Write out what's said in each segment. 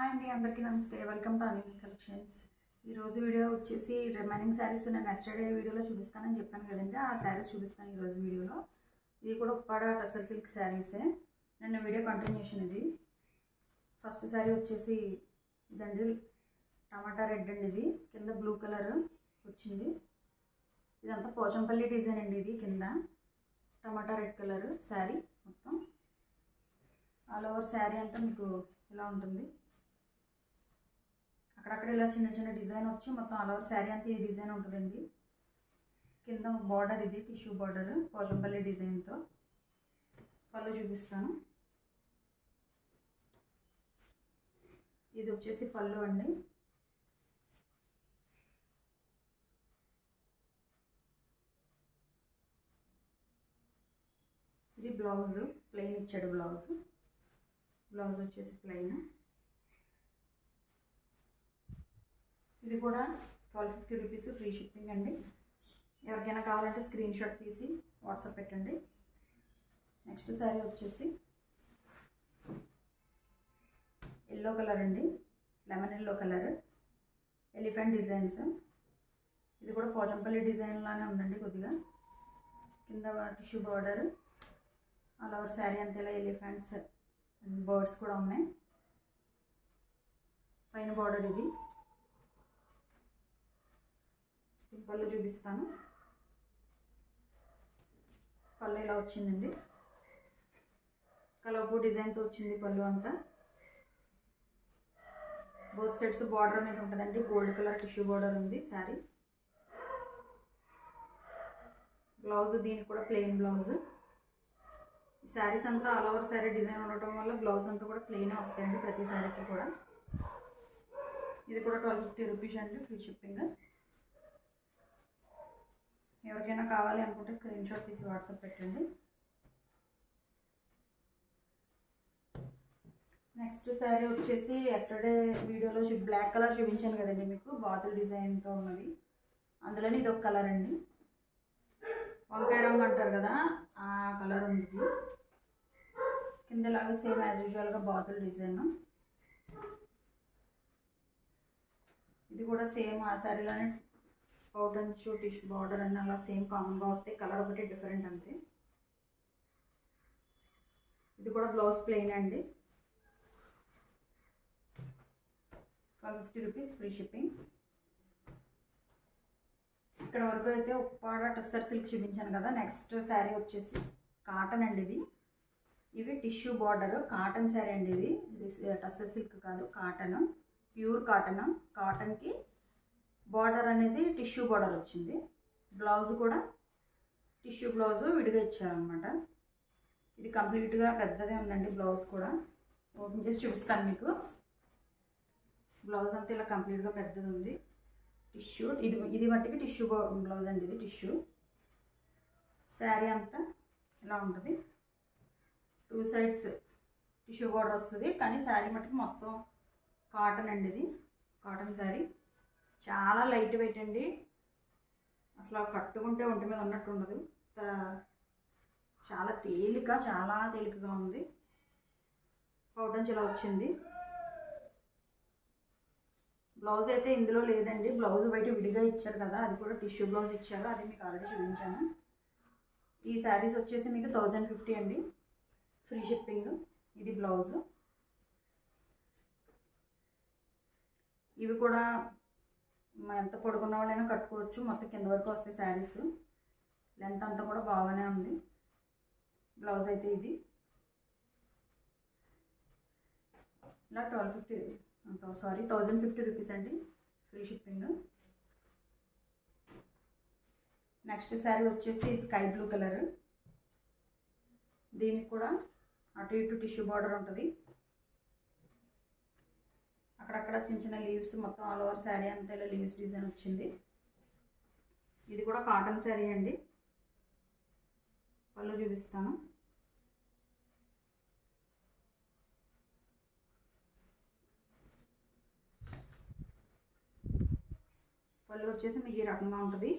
Hi అండి, అందరికీ నమస్తే. Welcome to Anil collections. ఈరోజు వీడియో వచ్చేసి రిమైనింగ్ శారీస్ నేను ఎస్టర్డే వీడియోలో చూపిస్తానని చెప్పాను కదండి. ఆ శారీస్ చూపిస్తాను ఈరోజు వీడియోలో. ఇది కూడా ఉప్పాడ టసర్ సిల్క్ శారీసే. నిన్న వీడియో కంటిన్యూషన్ ఇది. ఫస్ట్ శారీ వచ్చేసి ఇదండి, టమాటా రెడ్ అండి. ఇది కింద బ్లూ కలర్ వచ్చింది. ఇదంతా పోచంపల్లి డిజైన్ అండి. ఇది కింద టమాటా రెడ్ కలర్ శారీ మొత్తం. ఆల్ ఓవర్ శారీ అంతా మీకు ఇలా ఉంటుంది. అక్కడక్కడ ఇలా చిన్న చిన్న డిజైన్ వచ్చి మొత్తం ఆల్ ఓవర్ శారీ అంతా ఈ డిజైన్ ఉంటుందండి. కింద బార్డర్ ఇది టిష్యూ బార్డర్ పోచంపల్లి డిజైన్తో. పళ్ళు చూపిస్తాను. ఇది వచ్చేసి పళ్ళు అండి. ఇది బ్లౌజ్ ప్లెయిన్ ఇచ్చాడు. బ్లౌజ్ వచ్చేసి ప్లెయిన్. ఇది కూడా 1250 రూపీస్, ఫ్రీ షిప్పింగ్ అండి. ఎవరికైనా కావాలంటే స్క్రీన్ షాట్ తీసి వాట్సాప్ పెట్టండి. నెక్స్ట్ శారీ వచ్చేసి ఎల్లో కలర్ అండి, lemon yellow colour, elephant designs. ఇది కూడా పోచంపల్లి డిజైన్ లానే ఉందండి కొద్దిగా. కింద tissue border, all over sari అంతా ఇలా ఎలిఫెంట్స్ అండ్ బర్డ్స్ కూడా ఉన్నాయి. పైన బార్డర్ ఇది. పళ్ళు చూపిస్తాను. పళ్ళు ఇలా వచ్చిందండి. కలర్పు డిజైన్తో వచ్చింది పళ్ళు అంతా. బోత్ సైడ్స్ బార్డర్ అనేది ఉంటుందండి. గోల్డ్ కలర్ టిష్యూ బార్డర్ ఉంది శారీ. బ్లౌజ్ దీనికి కూడా ప్లెయిన్ బ్లౌజ్. ఈ శారీస్ అంతా ఆల్ ఓవర్ శారీ డిజైన్ ఉండటం వల్ల బ్లౌజ్ అంతా కూడా ప్లెయిన్ వస్తాయండి ప్రతి శారీకి కూడా. ఇది కూడా 1250 రూపీస్ అండి, ఫ్రీ షిప్పింగ్. ఎవరికైనా కావాలి అనుకుంటే స్క్రీన్ షాట్ తీసి వాట్సాప్ పెట్టండి. నెక్స్ట్ శారీ వచ్చేసి ఎస్టర్డే వీడియోలో బ్లాక్ కలర్ చూపించాను కదండి మీకు, బాటిల్ డిజైన్తో ఉన్నది. అందులోనే ఇది ఒక కలర్ అండి, వంకాయ రంగు అంటారు కదా, ఆ కలర్ ఉంది. కిందలాగా సేమ్ యాజ్ యూజువల్గా బాటిల్ డిజైన్. ఇది కూడా సేమ్ ఆ శారీలోనే పౌడర్ అంచు టిష్యూ బార్డర్ అన్నీ అలా సేమ్ కామన్గా వస్తాయి. కలర్ ఒకటి డిఫరెంట్ అంతే. ఇది కూడా బ్లౌజ్ ప్లెయిన్ అండి. 1250 రూపీస్, ఫ్రీ షిప్పింగ్. ఇక్కడ వరకు అయితే ఉప్పాడ టస్సర్ సిల్క్ చూపించాను కదా. నెక్స్ట్ శారీ వచ్చేసి కాటన్ అండి. ఇవి టిష్యూ బార్డర్ కాటన్ శారీ అండి. ఇది టస్సర్ సిల్క్ కాదు, కాటన్, ప్యూర్ కాటన్. కాటన్కి బార్డర్ అనేది టిష్యూ బార్డర్ వచ్చింది. బ్లౌజ్ కూడా టిష్యూ బ్లౌజ్ విడిగా ఇచ్చారనమాట. ఇది కంప్లీట్గా పెద్దదే ఉందండి. బ్లౌజ్ కూడా ఓపెన్ చేసి చూపిస్తాను మీకు. బ్లౌజ్ అంతా ఇలా కంప్లీట్గా పెద్దది ఉంది. టిష్యూ ఇది మట్టికి టిష్యూ బ్లౌజ్ అండి. ఇది టిష్యూ. శారీ అంతా ఇలా ఉంటుంది. 2 సైడ్స్ టిష్యూ బార్డర్ వస్తుంది, కానీ శారీ మట్టుకు మొత్తం కాటన్ అండి. ఇది కాటన్ శారీ. చాలా లైట్ వెయిట్ అండి. అసలు కట్టుకుంటే ఒంటి మీద ఉన్నట్టు ఉండదు. చాలా తేలికగా ఉంది. పౌడర్ ఇలా వచ్చింది. బ్లౌజ్ అయితే ఇందులో లేదండి. బ్లౌజ్ బయట విడిగా ఇచ్చారు కదా, అది కూడా టిష్యూ బ్లౌజ్ ఇచ్చారు. అది మీకు ఆల్రెడీ చూపించాను. ఈ శారీస్ వచ్చేసి మీకు 1050 అండి, ఫ్రీ షిప్పింగ్. ఇది బ్లౌజ్. ఇవి కూడా ఎంత పొడుగున్న వాళ్ళైనా కట్టుకోవచ్చు. మొత్తం కింద వరకు వస్తాయి శారీస్. లెంత్ అంతా కూడా బాగానే ఉంది. బ్లౌజ్ అయితే ఇది ఇలా 1050 రూపీస్ అండి, ఫ్రీ షిప్పింగ్. నెక్స్ట్ శారీ వచ్చేసి స్కై బ్లూ కలర్. దీనికి కూడా అటు ఇటు టిష్యూ బార్డర్ ఉంటుంది. అక్కడక్కడ చిన్న చిన్న లీవ్స్, మొత్తం ఆల్ ఓవర్ శారీ అంతా ఇలా లీవ్స్ డిజైన్ వచ్చింది. ఇది కూడా కాటన్ శారీ అండి. పళ్ళు చూపిస్తాను. పళ్ళు వచ్చేసి మీకు ఈ రకంగా ఉంటుంది.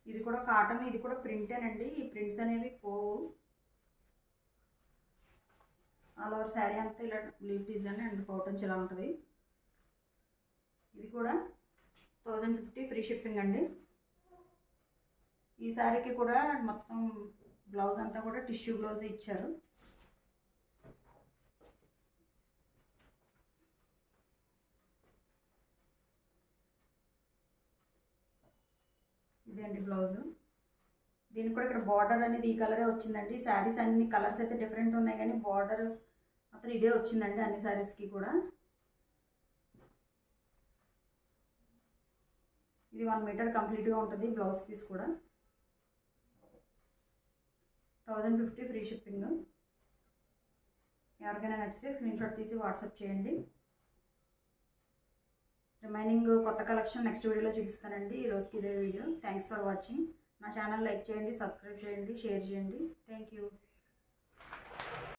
ఇది కూడా కాటన్, ఇది కూడా ప్రింటేనండి. ఈ ప్రింట్స్ అనేవి పోవు. ఆల్ ఓవర్ శారీ అంతా ఇలా లీవ్ డిజైన్ అండ్ పౌటన్స్ ఇలా ఉంటుంది. ఇది కూడా 1050 ఫ్రీ షిప్పింగ్ అండి. ఈ శారీకి కూడా మొత్తం బ్లౌజ్ అంతా కూడా టిష్యూ బ్లౌజ్ ఇచ్చారు. ఇదండి బ్లౌజు. దీనికి కూడా ఇక్కడ బార్డర్ అనేది ఈ కలరే వచ్చిందండి. శారీస్ అన్ని కలర్స్ అయితే డిఫరెంట్ ఉన్నాయి కానీ బార్డర్ మాత్రం ఇదే వచ్చిందండి అన్ని శారీస్కి కూడా. ఇది 1 మీటర్ కంప్లీట్గా ఉంటుంది. బ్లౌజ్ పీస్ కూడా 1050 ఫ్రీ షిప్పింగ్. ఎవరికైనా నచ్చితే స్క్రీన్ షాట్ తీసి వాట్సాప్ చేయండి. రిమైనింగ్ కొత్త కలెక్షన్ నెక్స్ట్ వీడియోలో చూపిస్తానండి. ఈరోజుకి ఇదే వీడియో. Thanks for watching. నా ఛానల్ లైక్ చేయండి, సబ్స్క్రైబ్ చేయండి, షేర్ చేయండి. Thank you.